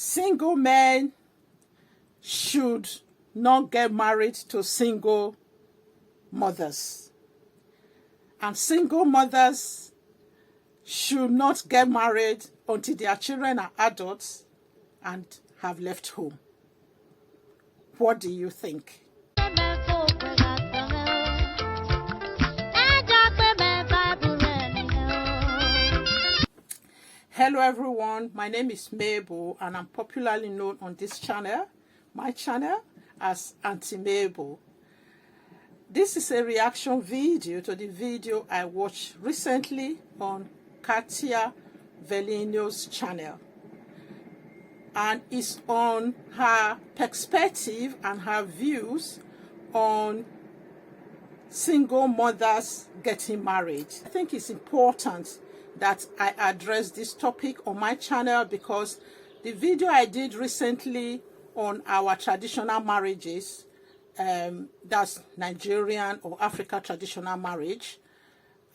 single men should not get married to single mothers. And single mothers should not get married until their children are adults and have left home. What do you think? Hello everyone, my name is Mabel and I'm popularly known on this channel, my channel, as Auntie Mabel. This is a reaction video to the video I watched recently on Kartia Valino's channel. And it's on her perspective and her views on single mothers getting married. I think it's important that I address this topic on my channel because the video I did recently on our traditional marriages, that's Nigerian or Africa traditional marriage,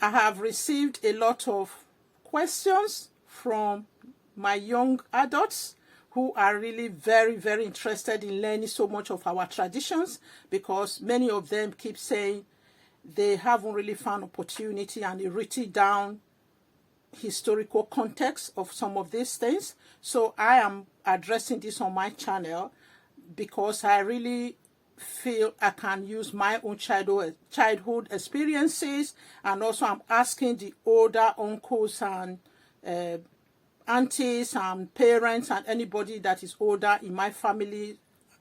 I have received a lot of questions from my young adults who are really very, very interested in learning so much of our traditions, because many of them keep saying they haven't really found opportunity and they written down historical context of some of these things. So I am addressing this on my channel because I really feel I can use my own childhood experiences, and also I'm asking the older uncles and aunties and parents and anybody that is older in my family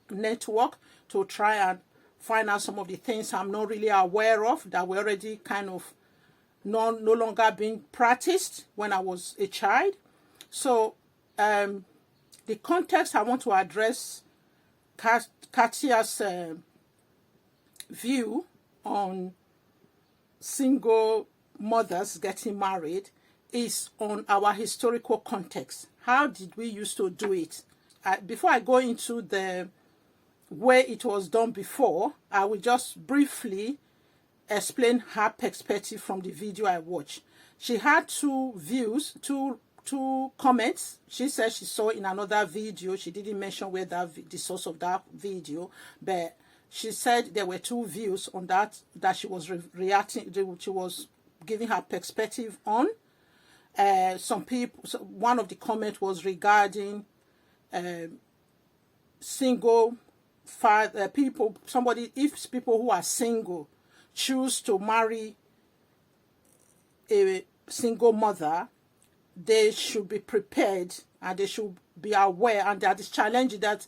network to try and find out some of the things I'm not really aware of that were already kind of no longer being practiced when I was a child. So the context I want to address Kartia's view on single mothers getting married is on our historical context. How did we used to do it? Before I go into the way it was done before, I will just briefly explain her perspective from the video I watched. She had two comments. She said she saw in another video. She didn't mention where the source of that video, but she said there were two views on that she was reacting. She was giving her perspective on. Some people. One of the comments was regarding single father people. If people who are single choose to marry a single mother, they should be prepared and they should be aware, and that is challenging that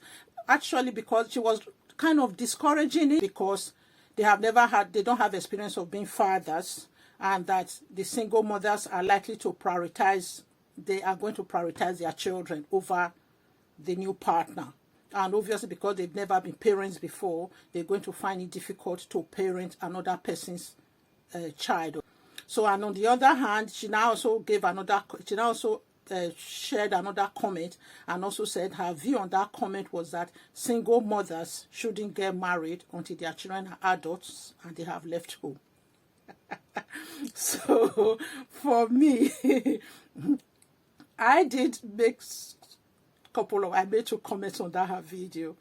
actually, because she was kind of discouraging it because they don't have experience of being fathers, and that the single mothers are likely to they are going to prioritize their children over the new partner. And obviously, because they've never been parents before, they're going to find it difficult to parent another person's child. So, and on the other hand, she now also shared another comment and also said her view on that comment was that single mothers shouldn't get married until their children are adults and they have left home. So, for me, I did make I made two comments on that her video.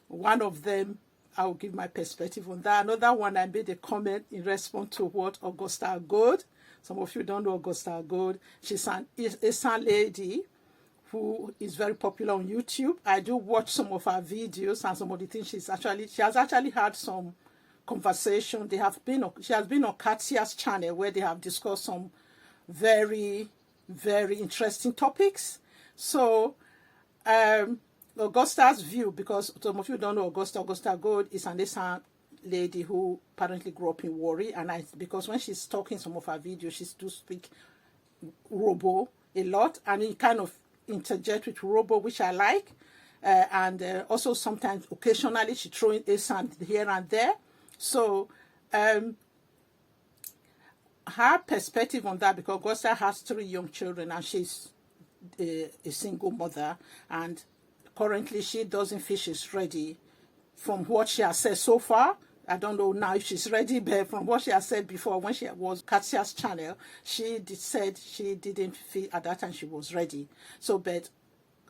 One of them, I will give my perspective on that. Another one, I made a comment in response to what Augustergold. Some of you don't know Augustergold. She's an Esan lady who is very popular on YouTube. I do watch some of her videos and some of the things she has actually had some conversation. She has been on Kartia's channel where they have discussed some very, very interesting topics. So Augusta's view, because some of you don't know Augustergold is an Esan lady who apparently grew up in Warri, and because when she's talking some of her videos, she does speak Robo a lot, and it kind of interject with Robo, which I like, and also sometimes occasionally she throw in Esan here and there. So her perspective on that, because Augusta has 3 young children and she's a single mother, and currently she doesn't feel she's ready. From what she has said so far, I don't know now if she's ready, but from what she has said before, when she was Kartia's channel, said she didn't feel at that time she was ready. So, but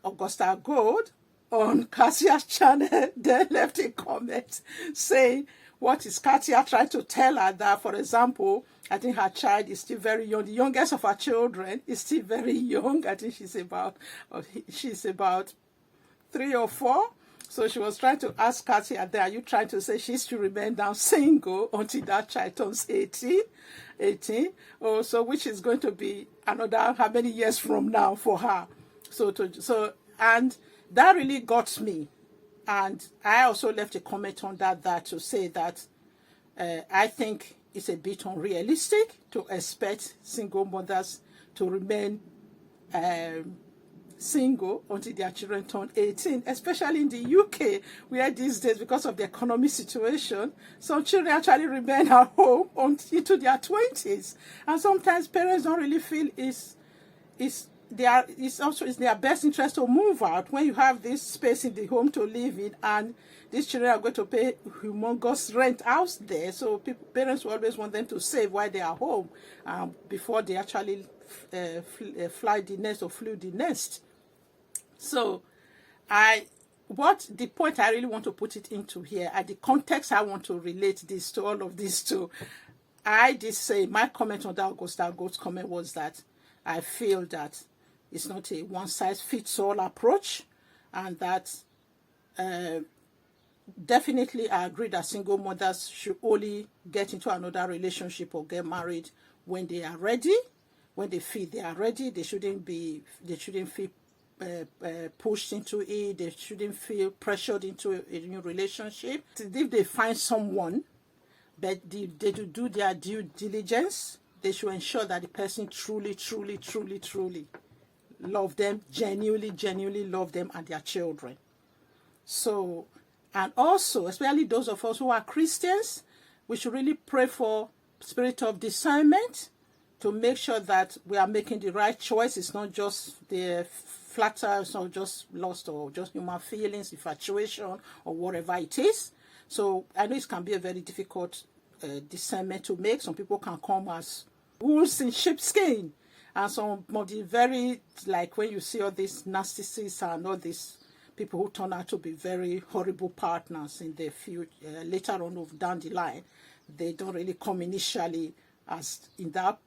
Augustergold on Kartia's channel then left a comment saying, what is Kartia trying to tell her? That, for example, I think her child is still very young. The youngest of her children is still very young. I think she's about 3 or 4. So she was trying to ask Kartia, are you trying to say she's to remain down single until that child turns 18? Oh, so which is going to be another how many years from now for her? And that really got me. And I also left a comment on that to say that I think it's a bit unrealistic to expect single mothers to remain single until their children turn 18, especially in the UK, where these days, because of the economic situation, some children actually remain at home into their 20s. And sometimes parents don't really feel it's their best interest to move out when you have this space in the home to live in, and these children are going to pay humongous rent out there. So parents will always want them to save while they are home before they actually fly the nest or flew the nest. So the point I really want to put it into here, and the context I want to relate this to, all of this to, I did say, my comment on that Augustergold's comment was that I feel that it's not a one-size-fits-all approach, and that definitely I agree that single mothers should only get into another relationship or get married when they are ready, when they feel they are ready. They shouldn't feel pushed into it. They shouldn't feel pressured into a new relationship. If they find someone, but they do their due diligence, they should ensure that the person truly love them, genuinely love them and their children. So, and also, especially those of us who are Christians, we should really pray for spirit of discernment to make sure that we are making the right choice. It's not just the flatter, it's not just lust or just human feelings, infatuation, or whatever it is. So I know it can be a very difficult discernment to make. Some people can come as wolves in sheepskin, and some of the very, like when you see all these narcissists and all these people who turn out to be very horrible partners in the future, later on down the line, they don't really come initially as in that,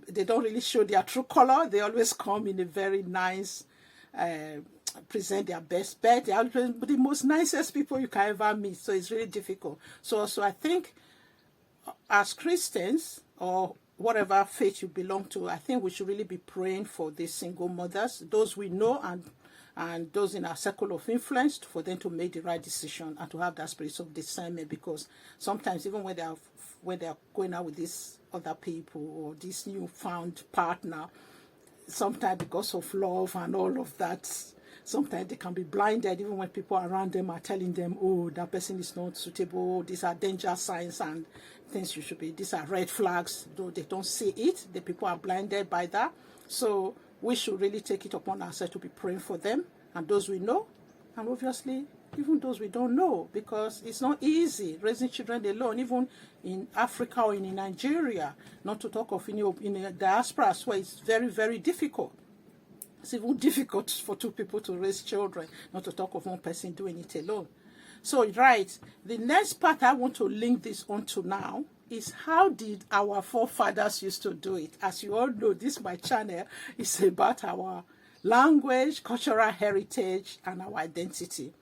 they don't really show their true color. They always come in a very nice, present their best bet. They are the most nicest people you can ever meet. So it's really difficult. So I think as Christians, or whatever faith you belong to, I think we should really be praying for these single mothers, those we know and those in our circle of influence, for them to make the right decision and to have that spirit of discernment. Because sometimes even when they are going out with these other people or this newfound partner, sometimes because of love and all of that, sometimes they can be blinded, even when people around them are telling them, oh, that person is not suitable, these are danger signs and things you should be, these are red flags. Though they don't see it, the people are blinded by that. So we should really take it upon ourselves to be praying for them and those we know, and obviously even those we don't know, because it's not easy raising children alone, even in Africa or in Nigeria, not to talk of in a diaspora where it's very, very difficult. It's even difficult for two people to raise children, not to talk of one person doing it alone. So, right, the next part I want to link this onto now is how did our forefathers used to do it. As you all know, my channel is about our language, cultural heritage, and our identity.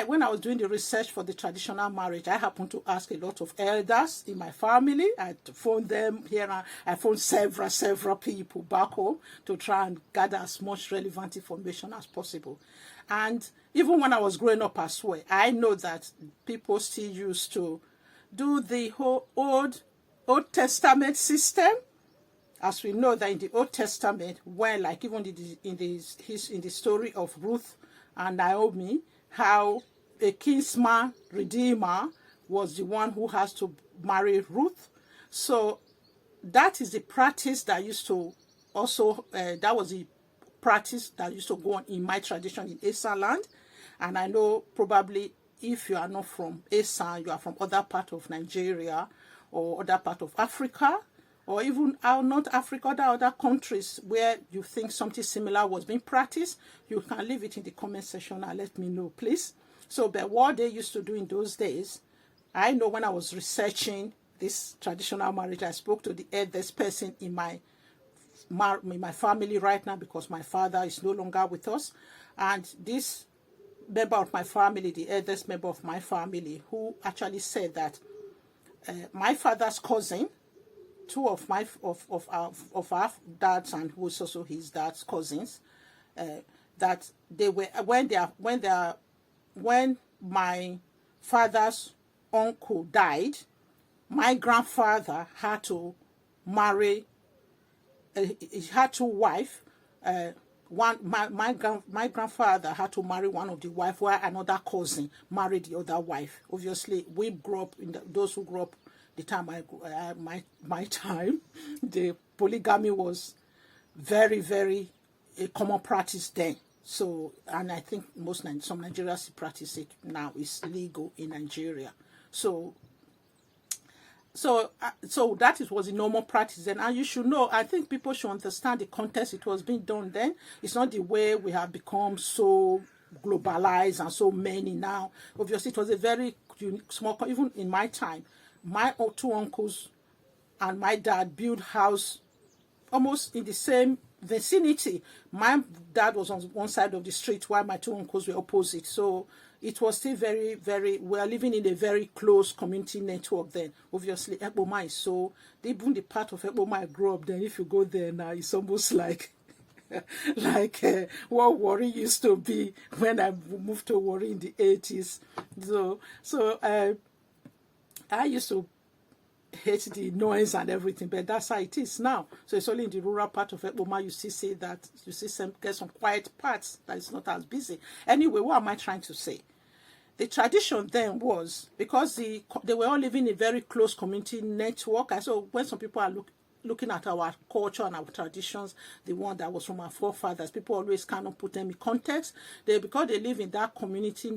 When I was doing the research for the traditional marriage, I happened to ask a lot of elders in my family. I phoned them here. I phoned several people back home to try and gather as much relevant information as possible. And even when I was growing up as well, I know that people still used to do the whole Old Testament system. As we know that in the Old Testament, when like even in the story of Ruth and Naomi, how a kinsman redeemer was the one who has to marry Ruth. So that is the practice that used to also, that was the practice that used to go on in my tradition in Esan land. And I know probably if you are not from Esan, you are from other part of Nigeria or other part of Africa, or even out North Africa, other countries where you think something similar was being practiced, you can leave it in the comment section and let me know, please. So, but what they used to do in those days, I know when I was researching this traditional marriage, I spoke to the eldest person in my family right now, because my father is no longer with us. And this member of my family, the eldest member of my family, who actually said that my father's cousin, two of our dads, and who was also his dad's cousins, that they were when my father's uncle died, my grandfather had to marry. He had two wives. My grandfather had to marry one of the wife, while another cousin married the other wife. Obviously, we grew up those who grew up the time my time, the polygamy was very, very a common practice then. So, and I think some Nigerians practice it now. It's legal in Nigeria. So that was the normal practice then. And you should know, I think people should understand the context it was being done then. It's not the way we have become so globalized and so many now. Obviously, it was a very small, even in my time, my two uncles and my dad built house almost in the same vicinity. My dad was on one side of the street while my two uncles were opposite. So it was still very, very, we are living in a very close community network then. Obviously, Ekpoma is so, even the part of Ekpoma I grew up then, if you go there now, it's almost like what Warri used to be when I moved to Warri in the 80s. So I used to hate the noise and everything, but that's how it is now. So it's only in the rural part of Ekpoma you see that you see get some quiet parts that is not as busy. Anyway, what am I trying to say? The tradition then was, because they were all living in a very close community network. And so when some people are looking at our culture and our traditions, the one that was from our forefathers, people always kind of put them in context. Because they live in that community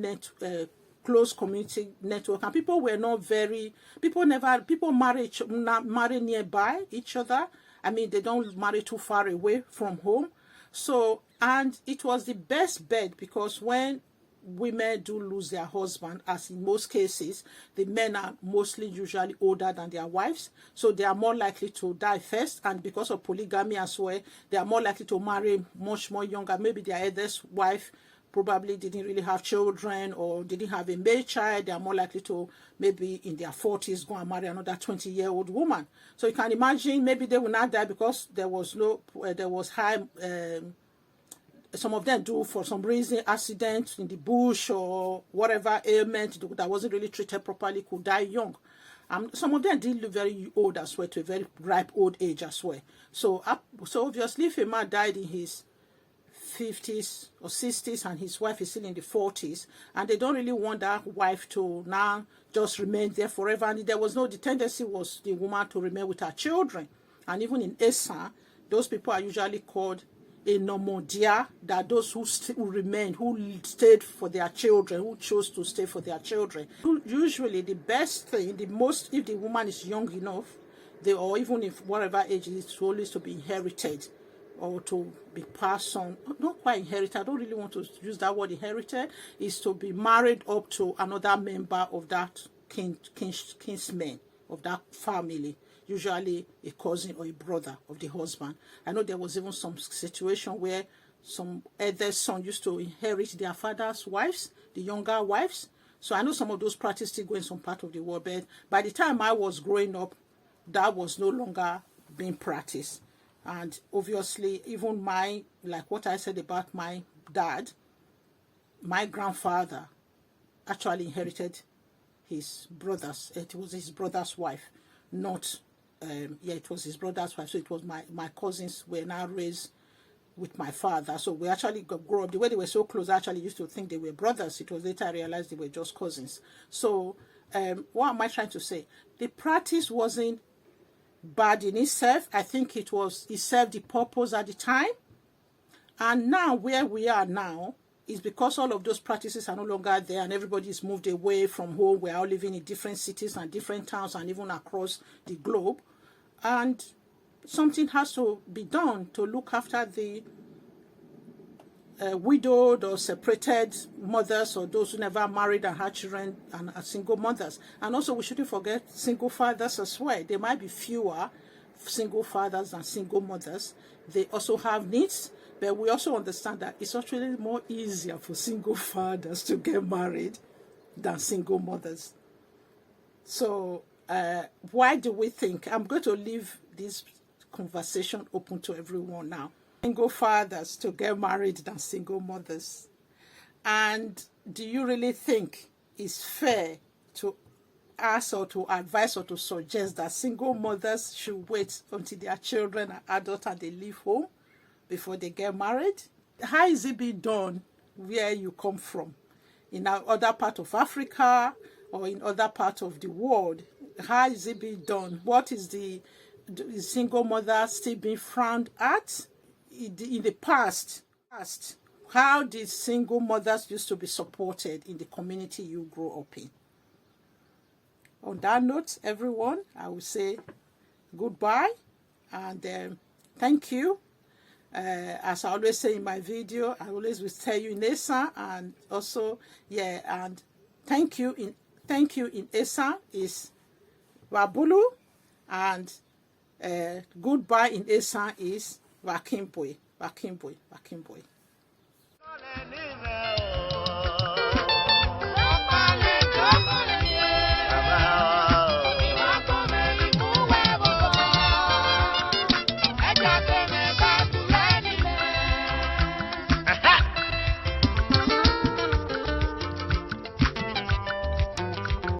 close community network, and people were not very, people marry nearby each other. I mean, they don't marry too far away from home. So, and it was the best bet, because when women do lose their husband, as in most cases, the men are mostly usually older than their wives, so they are more likely to die first. And because of polygamy as well, they are more likely to marry much more younger. Maybe their eldest wife probably didn't really have children or didn't have a male child. They are more likely to, maybe in their 40s, go and marry another 20-year-old woman. So you can imagine, maybe they will not die because there was high, some of them do, for some reason, accident in the bush or whatever ailment that wasn't really treated properly, could die young. Some of them did live very old as well, to a very ripe old age as well. So obviously, if a man died in his 50s or 60s and his wife is still in the 40s, and they don't really want that wife to now just remain there forever, and the tendency was the woman to remain with her children. And even in Esan, those people are usually called a nomodia, that those who remained, who stayed for their children, who chose to stay for their children. Usually the best thing, if the woman is young enough, or even if whatever age it is, it's always to be inherited or to be passed on. Not quite inherited, I don't really want to use that word inherited, is to be married up to another member of that kinsman, of that family. Usually a cousin or a brother of the husband. I know there was even some situation where some elder son used to inherit their father's wives, the younger wives. So I know some of those practices still go in some part of the world, but by the time I was growing up, that was no longer being practiced. And obviously, even like what I said about my dad, my grandfather actually inherited his brother's, it was his brother's wife, not it was his brother's wife. So it was my cousins were now raised with my father. So we actually grew up, the way they were so close, I actually used to think they were brothers. It was later I realized they were just cousins. So what am I trying to say? The practice wasn't bad in itself. I think it served the purpose at the time. And now where we are now is because all of those practices are no longer there, and everybody's moved away from home. We're all living in different cities and different towns and even across the globe. And something has to be done to look after the widowed or separated mothers, or those who never married and had children and are single mothers. And also we shouldn't forget single fathers as well. There might be fewer single fathers than single mothers. They also have needs, but we also understand that it's actually more easier for single fathers to get married than single mothers. So why do we think? I'm going to leave this conversation open to everyone now. Single fathers to get married than single mothers. And do you really think it's fair to ask or to advise or to suggest that single mothers should wait until their children are adult and they leave home before they get married? How is it being done where you come from? In other part of Africa or in other part of the world? How is it being done? What is the single mother still being frowned at? In the past, how did single mothers used to be supported in the community you grew up in? On that note, everyone, I will say goodbye and thank you. As I always say in my video, I always will tell you in Esan, and also, and thank you in Esan is Wabulu, and goodbye in Esan is Wakimboy. Equare.